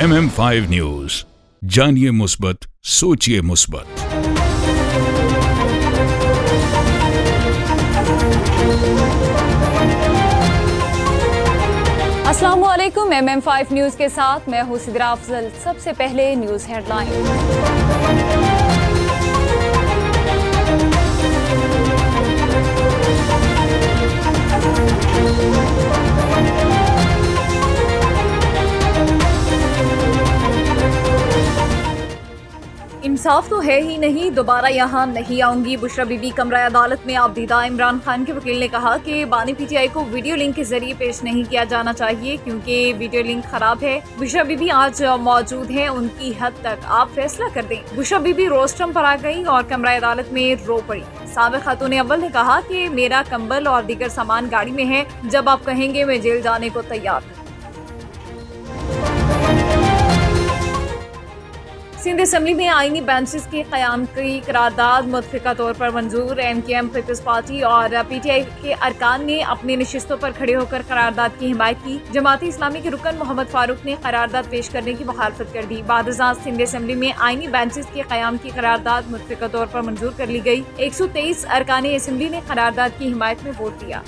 MM5 news, जानिए मुस्बत, सोचिए मुस्बत। अस्सलामुअलैकुम। MM5 न्यूज के साथ मैं हूं सिद्रा अफजल। सबसे पहले न्यूज हेडलाइन। इंसाफ तो है ही नहीं, दोबारा यहाँ नहीं आऊंगी। बुशरा बीबी कमरा अदालत में आबदीदा। इमरान खान के वकील ने कहा कि बानी PTI को वीडियो लिंक के जरिए पेश नहीं किया जाना चाहिए क्योंकि वीडियो लिंक खराब है। बुशरा बीबी आज मौजूद हैं, उनकी हद तक आप फैसला कर दें। बुशरा बीबी रोस्टरम पर आ गई और कमरा अदालत में रो पड़ी। साबिक खातून अव्वल ने कहा कि मेरा कंबल और दीगर सामान गाड़ी में है, जब आप कहेंगे मैं जेल जाने को तैयार हूँ। सिंध असम्बली में आईनी बेंचेस के क़याम की करारदाद मुतफ़िक़ा तौर पर मंजूर। MKM पीपल्स पार्टी और PTI के अरकान ने अपनी नशिस्तों पर खड़े होकर करारदाद की हिमायत की। जमात इस्लामी के रुकन मोहम्मद फारूक ने करारदाद पेश करने की मुखालफत कर दी। बाद सिंध असम्बली में आईनी बेंचेस के क़याम की करारदाद मुतफ़िक़ा तौर पर मंजूर कर ली गई। 123 अरकान असम्बली ने करारदाद की हिमायत में वोट दिया।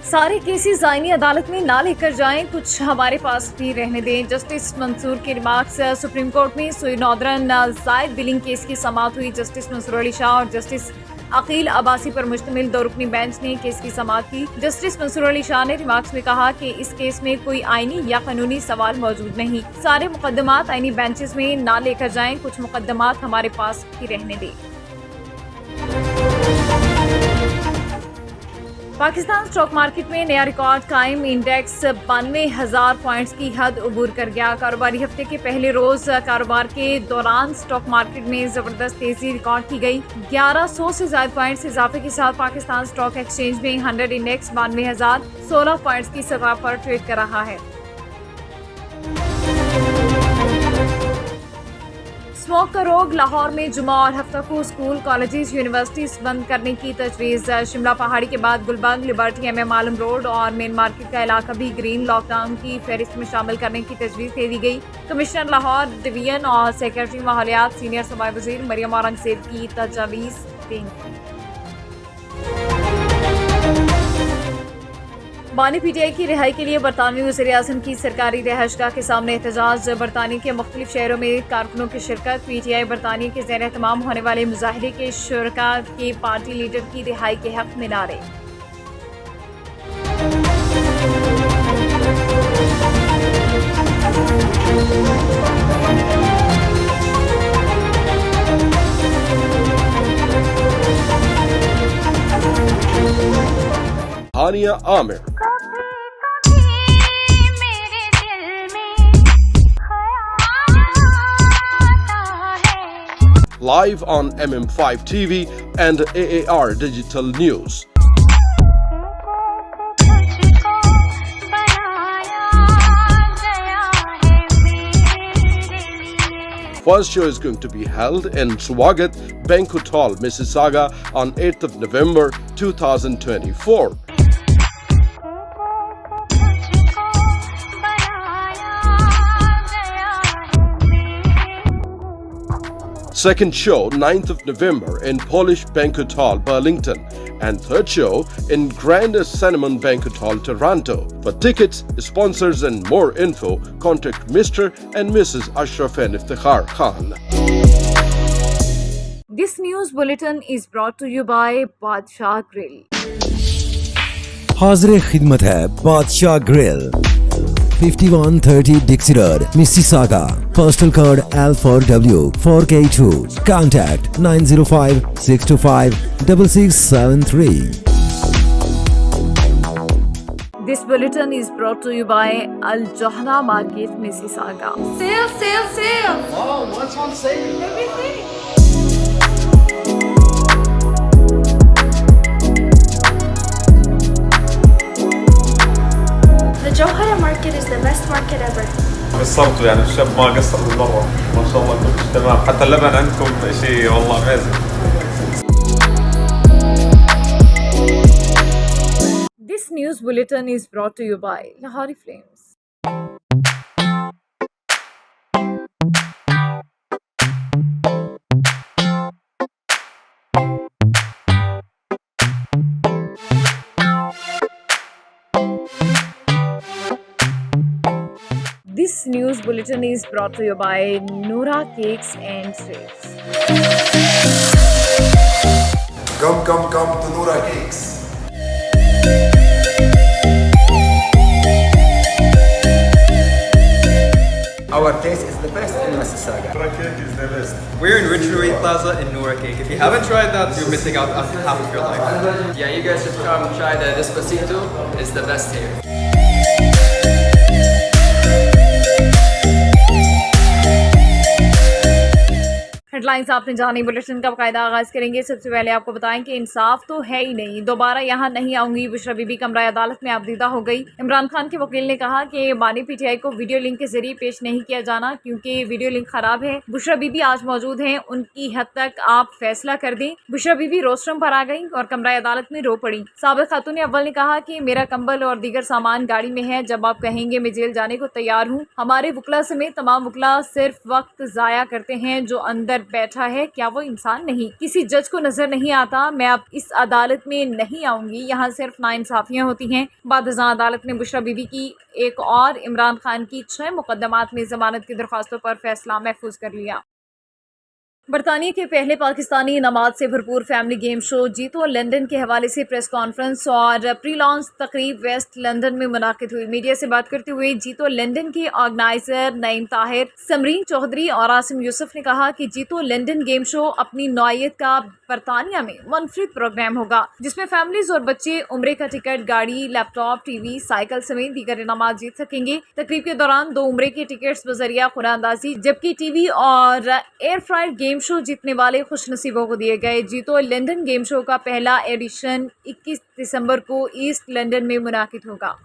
सारे केसेस आईनी अदालत में ना लेकर जाएं, कुछ हमारे पास भी रहने दें। जस्टिस मंसूर के रिमार्क्स। सुप्रीम कोर्ट में सुई नॉर्दर्न जायद बिलिंग केस की समाअत हुई। जस्टिस मंसूर अली शाह और जस्टिस अकील अब्बासी पर मुश्तमिल 2 रुकनी बेंच ने केस की समाअत की। जस्टिस मंसूर अली शाह ने रिमार्क्स में कहा कि इस केस में कोई आईनी या कानूनी सवाल मौजूद नहीं। सारे मुकदमात आईनी बेंचेस में ना लेकर जाएं, कुछ मुकदमात हमारे पास भी रहने दें। पाकिस्तान स्टॉक मार्केट में नया रिकॉर्ड कायम। इंडेक्स 92,000 पॉइंट्स की हद अबूर कर गया। कारोबारी हफ्ते के पहले रोज कारोबार के दौरान स्टॉक मार्केट में जबरदस्त तेजी रिकॉर्ड की गई। 1100 से ज्यादा पॉइंट्स इजाफे के साथ पाकिस्तान स्टॉक एक्सचेंज में 100 इंडेक्स 92,016 पॉइंट्स की सतह पर ट्रेड कर रहा है। स्मोक का रोग। लाहौर में जुमा और हफ्ता को स्कूल, कॉलेजेस, यूनिवर्सिटीज बंद करने की तजवीज़। शिमला पहाड़ी के बाद गुलबर्ग, लिबर्टी, MM आलम रोड और मेन मार्केट का इलाका भी ग्रीन लॉकडाउन की फहरिस्त में शामिल करने की तजवीज़ दे दी गई। कमिश्नर लाहौर डिवीजन और सेक्रेटरी माहौलियात सीनियर सूबाई वज़ीर मरियम औरंगज़ेब की तजवीज़ देंगी। बानी PTI की रिहाई के लिए बरतानवी वज़ीर-ए-आज़म की सरकारी रिहाइशगाह के सामने एहतजाज। बरतानिया के मुख्तलिफ शहरों में कारकुनों की शिरकत। PTI बरतानिया के ज़ेर एहतमाम होने वाले मुजाहिरे के शुरका के पार्टी लीडर की रिहाई के हक में नारे। हानिया Aamir. Live on MM5 TV and AAR Digital News. First show is going to be held in Swagat Banquet Hall, Mississauga on 8th of November 2024. Second show 9th of November in Polish Banquet Hall, Burlington, and third show in Grand Cinnamon Banquet Hall, Toronto. For tickets, sponsors and more info, contact Mr. and Mrs. Ashraf and Iftikhar Khan. This news bulletin is brought to you by Badshah Grill. हाज़िर खिदमत है बादशाह grill, 5130 Dixie Road, Mississauga. Postal code L4W 4K2. Contact 905-625-6673. This bulletin is brought to you by Al Johna Market, Mississauga. Sale! Oh, what's on sale? Everything! The Johara market is the best market ever. قصرتوا يعني الشاب ما قصر بالمرة، ما شاء الله كلش تمام، حتى اللبن عندكم شيء والله amazing. news bulletin is brought to you by Lahori Flames. This news bulletin is brought to you by Noora Cakes and Sweets. Come to Noora Cakes. Our taste is the best in Mississauga. Noora Cake is the best. We're in Ridgeway Plaza in Noora Cake. If you haven't tried that, you're missing out on half of your life. Yeah, you guys should come try the Despacito. It's the best here. Headlines आपने जानी, bulletin का बाकायदा आगाज करेंगे। सबसे पहले आपको बताएं कि इंसाफ तो है ही नहीं, दोबारा यहां नहीं आऊंगी। बुशरा बीबी कमरा अदालत में आबदीदा हो गई। इमरान खान के वकील ने कहा कि बानी पीटीआई को वीडियो लिंक के जरिए पेश नहीं किया जाना क्योंकि वीडियो लिंक खराब है। बुशरा बीबी आज मौजूद हैं, उनकी हद तक आप फैसला कर दें। बुशरा बीबी रोस्टरम पर आ गई और कमरा अदालत में रो पड़ी। साबिक खातून अव्वल ने कहा कि मेरा कंबल और दीगर सामान गाड़ी में है, जब आप कहेंगे मैं जेल जाने को तैयार हूँ। हमारे वकला समेत तमाम वकला सिर्फ वक्त ज़ाया करते हैं। जो अंदर बैठा है क्या वो इंसान नहीं? किसी जज को नजर नहीं आता? मैं अब इस अदालत में नहीं आऊंगी, यहाँ सिर्फ नाइंसाफियाँ होती हैं। बादशाह अदालत ने बुशरा बीबी की एक और इमरान खान की 6 मुकदमात में जमानत की दरख्वास्तों पर फैसला महफूज कर लिया। बरतानिया के पहले पाकिस्तानी नमाज से भरपूर फैमिली गेम शो जीतो लंदन के हवाले से प्रेस कॉन्फ्रेंस और प्री लॉन्च तकरीब वेस्ट लंदन में मुनाकिद हुई। मीडिया से बात करते हुए जीतो लंदन के ऑर्गेनाइजर नईम ताहिर, समरीन चौधरी और आसिम यूसुफ ने कहा कि जीतो लंदन गेम शो अपनी नौइयत का बरतानिया में मुनफरिद प्रोग्राम होगा, जिसमें फैमिलीज और बच्चे उम्रे का टिकट, गाड़ी, लैपटॉप, टीवी, साइकिल समेत दीगर इनामात जीत सकेंगे। तकरीब के दौरान 2 उम्रे के टिकट्स बजरिया खुरानंदाजी, जबकि टीवी और एयर फ्रायर गेम शो जीतने वाले खुश नसीबों को दिए गए। जीतो लंदन गेम शो का पहला एडिशन 21 दिसंबर को ईस्ट लंदन में मुनाकिद होगा।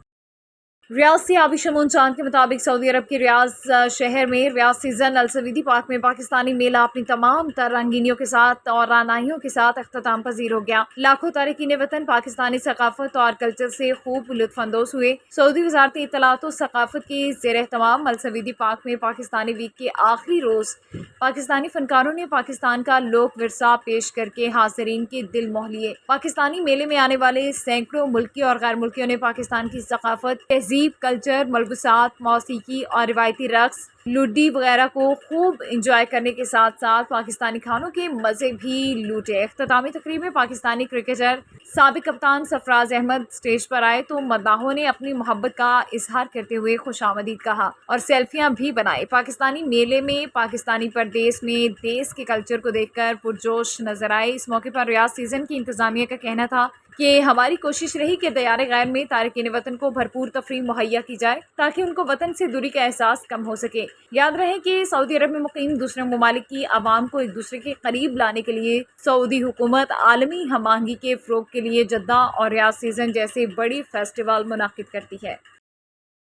रियाज से आबी शमून चांद के मुताबिक सऊदी अरब के रियाज शहर में रियाज सीजन अलसवीदी पार्क में पाकिस्तानी मेला अपनी तमाम रंगीनियों के साथ और रानाइयों के साथ अख्ताम पजीर हो गया। लाखों तारकीन वतन पाकिस्तानी सकाफत और कल्चर से खूब लुत्फानंदोज हुए। सऊदी वजारत इत्तलात और सकाफत के ज़ेर एहतमाम अलसवीदी पार्क में पाकिस्तानी वीक के आखिरी रोज़ पाकिस्तानी फनकारों ने पाकिस्तान का लोक विरसा पेश करके हाज़रीन के दिल मोह लिए। पाकिस्तानी मेले में आने वाले सैकड़ों मुल्की और गैर मुल्कियों ने पाकिस्तान की सकाफत, तहजीब, कल्चर, मलबूसात, मौसीकी और रिवायती रक्स, लुड्डी वगैरह को खूब इंजॉय करने के साथ साथ पाकिस्तानी खानों के मज़े भी लूटे। इख्तितामी तकरीब में पाकिस्तानी क्रिकेटर साबिक कप्तान सरफराज अहमद स्टेज पर आए तो मद्दाहों ने अपनी मोहब्बत का इजहार करते हुए खुशामदीद कहा और सेल्फियां भी बनाई। पाकिस्तानी मेले में पाकिस्तानी परदेश में देश के कल्चर को देखकर पुरजोश नजर आए। इस मौके पर रियाज सीजन की इंतजामिया का कहना था कि हमारी कोशिश रही कि दयारे गैर में तारकीन वतन को भरपूर तफरीह मुहैया की जाए ताकि उनको वतन से दूरी का एहसास कम हो सके। याद रहे कि सऊदी अरब में मुकीम दूसरे ममालिक की आवाम को एक दूसरे के करीब लाने के लिए सऊदी हुकूमत आलमी हम आहंगी के फ़रोग के लिए जद्दा और रियाज सीजन जैसे बड़ी फेस्टिवल मुनाकिद करती है।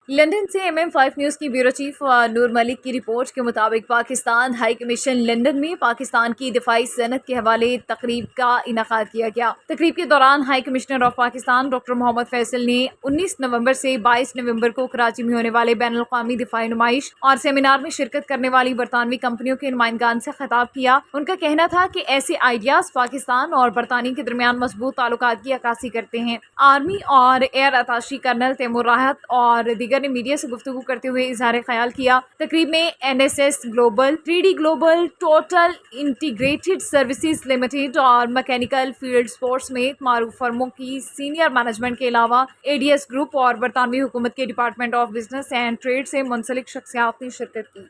लंदन से MM5 न्यूज़ की ब्यूरो चीफ नूर मलिक की रिपोर्ट के मुताबिक पाकिस्तान हाई कमीशन लंदन में पाकिस्तान की दिफाई सनत के हवाले तकरीब का इनेकाद किया गया। तकरीब के दौरान high commissioner of Pakistan doctor Mohammad Faisal ने 19 नवंबर से 22 नवंबर को कराची में होने वाले बैनुल अक़वामी दिफाई नुमाइश और सेमिनार में शिरकत करने वाली बरतानवी कंपनियों के नुमाइंदगान से खिताब किया। उनका कहना था कि ऐसे आइडियाज़ पाकिस्तान और बरतानिया के दरमियान मजबूत ताल्लुकात की अक्कासी करते हैं। आर्मी और एयर अताशी कर्नल तैमूर राहत और दीगर ने मीडिया से गुफ्तगू करते हुए इजहार ख्याल किया। तकरीब में NSS global, 3D global, total integrated services limited और मैकेनिकल फील्ड स्पोर्ट्स समेत मारूफ फर्मों की सीनियर मैनेजमेंट के अलावा ADS ग्रुप और बरतानवी हुकूमत के department of business and trade से मुंसलिक शख्सियात ने शिरकत की।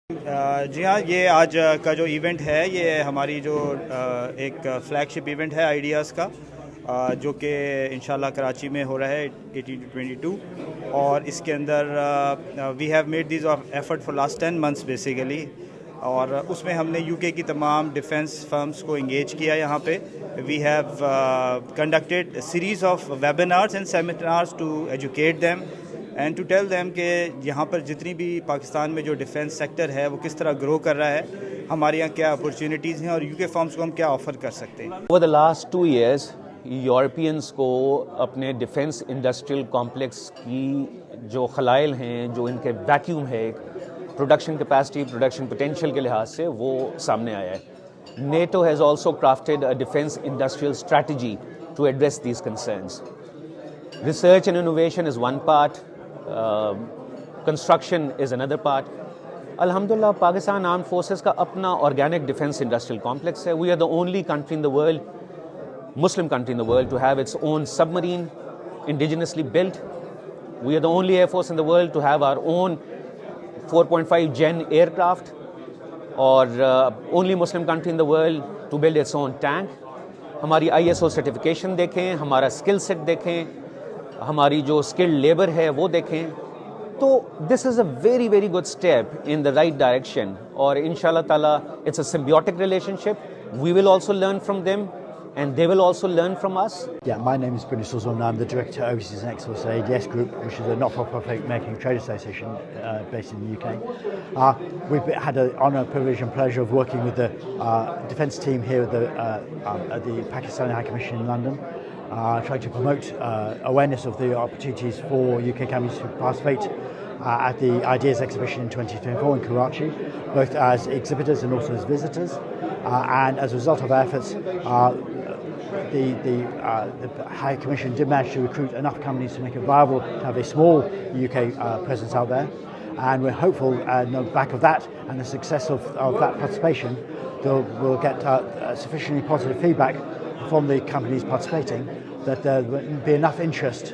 जी हाँ, ये आज का जो इवेंट है ये हमारी जो एक फ्लैगशिप इवेंट है आइडियाज़ का, जो कि इंशाल्लाह कराची में हो रहा है 18-22 और इसके अंदर we have made this effort for last 10 months basically, और उसमें हमने UK की तमाम डिफेंस फर्म्स को इंगेज किया। यहाँ पे we have conducted series of webinars and seminars to educate them and to tell them कि यहाँ पर जितनी भी पाकिस्तान में जो डिफेंस सेक्टर है वो किस तरह ग्रो कर रहा है, हमारे यहाँ क्या अपॉर्चुनिटीज़ हैं और UK फर्म्स को हम क्या ऑफ़र कर सकते हैं। Over the last 2 years, Europeans کو اپنے ڈیفنس انڈسٹریل کمپلیکس کی جو خلائل ہیں, جو ان کے ویکیوم ہے پروڈکشن کیپیسٹی, پروڈکشن پوٹینشیل کے لحاظ سے, وہ سامنے آیا ہے. NATO has also crafted a defense industrial strategy to address these concerns. Research and innovation is one part, construction is another part. Alhamdulillah, Pakistan Armed Forces کا اپنا organic defense industrial complex ہے. We are the only country in the world, Muslim country in the world, to have its own submarine indigenously built. We are the only air force in the world to have our own 4.5 gen aircraft, اور only Muslim country in the world to build its own tank. ہماری ISO certification دیکھیں, ہمارا skill set دیکھیں, ہماری جو skilled labor ہے وہ دیکھیں. تو this is a very very good step in the right direction, اور انشاءاللہ تعالیٰ it's a symbiotic relationship. We will also learn from them and they will also learn from us. Yeah, my name is Bruni Suzman. I'm the Director of Overseas and Exports at ADS Group, which is a not-for-profit American trade association based in the UK. We've had the honour, privilege and pleasure of working with the defence team here at the Pakistani High Commission in London, trying to promote awareness of the opportunities for UK companies to participate at the Ideas Exhibition in 2024 in Karachi, both as exhibitors and also as visitors. And as a result of our efforts, the High Commission did manage to recruit enough companies to make it viable to have a small UK presence out there. And we're hopeful on the back of that and the success of that participation, we'll get sufficiently positive feedback from the companies participating that there will be enough interest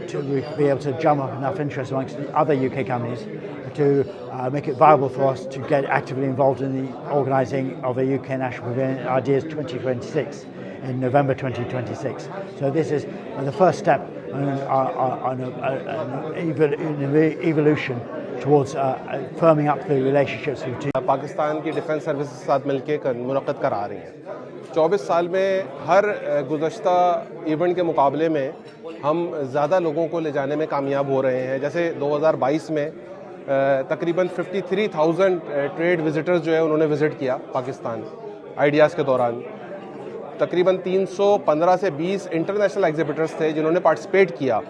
to be able to drum up enough interest amongst the other UK companies to make it viable for us to get actively involved in the organising of a UK National Pavilion Ideas 2026 in November 2026. So this is the first step on an evolution towards firming up the relationships between Pakistan کی defence services کے ساتھ مل کے منعقد کرا رہی ہیں. 24 سال میں ہر گزشتہ ایونٹ کے مقابلے میں ہم زیادہ لوگوں کو لے جانے میں کامیاب ہو رہے ہیں. جیسے 2022 میں تقریباً 53,000 ٹریڈ وزٹرز جو ہے انہوں نے وزٹ کیا پاکستان آئیڈیاز کے دوران. تقریباً 315 سے 20 انٹرنیشنل ایگزیبٹرز تھے جنہوں نے پارٹیسپیٹ کیا.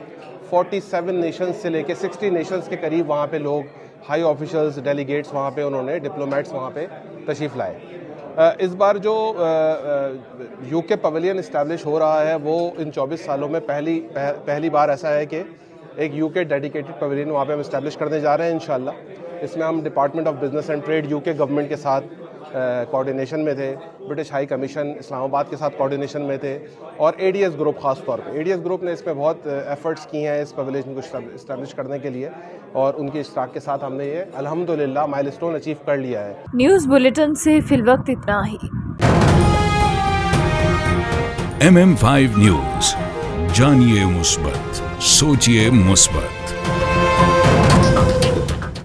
47 نیشنز سے لے کے 60 نیشنز کے قریب وہاں پہ لوگ, ہائی آفیشلز, ڈیلیگیٹس وہاں پہ انہوں نے, ڈپلومیٹس وہاں پہ تشریف لائے. اس بار جو یو کے پویلین اسٹیبلش ہو رہا ہے وہ ان 24 سالوں میں پہلی بار ایسا ہے کہ ایک یو کے ڈیڈیکیٹڈ پویلین وہاں پہ ہم اسٹیبلش کرنے جا رہے ہیں انشاءاللہ. اس میں ہم department of business and trade UK government کے ساتھ کوارڈینیشن میں تھے, برٹش ہائی کمیشن اسلام آباد کے ساتھ کوارڈینیشن میں تھے, اور اے ڈی ایس گروپ خاص طور پہ. اے ڈی ایس گروپ نے اس میں بہت ایفرٹس کی ہیں اس پویلین کو اسٹیبلش کرنے کے لیے, اور ان کے اشتراک کے ساتھ ہم نے یہ الحمدللہ مائل اسٹون اچیو کر لیا ہے. نیوز بلیٹن سے فی الوقت اتنا ہی. MM5 نیوز, جانیے مثبت, سوچیے مثبت.